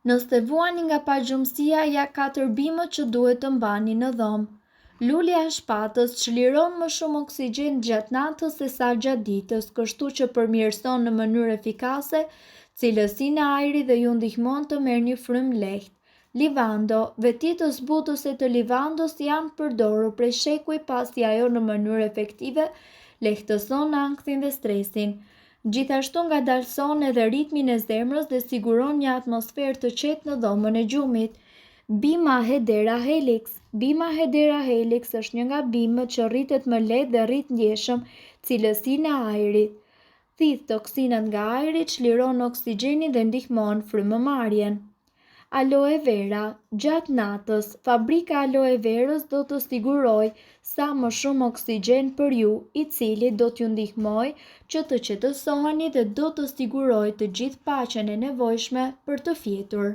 Nëse vuani nga pagjumësia, ja 4 bimët që duhet të mbani në dhomë. Lulja e shpatës çliron më shumë oksigjen gjatë natës se sa gjatë ditës, kështu që përmirëson në mënyrë efikase cilësinë e ajrit dhe ju ndihmon të merrni frymë lehtë. Livando, vetjet zbutëse të livandos janë përdorur prej shekuj pasi ajo në mënyrë efektive lehtëson ankthin dhe stresin. Gjithashtu ngadalëson edhe ritmin e zemrës dhe siguron një atmosferë të qetë në dhomën e gjumit. Bima Hedera helix. Bima Hedera helix është një nga bimët që rritet më lehtë dhe rrit ndjeshëm cilësinë e ajrit. Thith toksinat nga ajri, çliron oksigjenin dhe ndihmon frymëmarrjen. Aloe vera. Gjatë natës, fabrika aloe verës do të sigurojë sa më shumë oksigjen për ju, i cili do t'ju ndihmojë që të qetësoheni dhe do të sigurojë të gjithë paqen e nevojshme për të fjetur.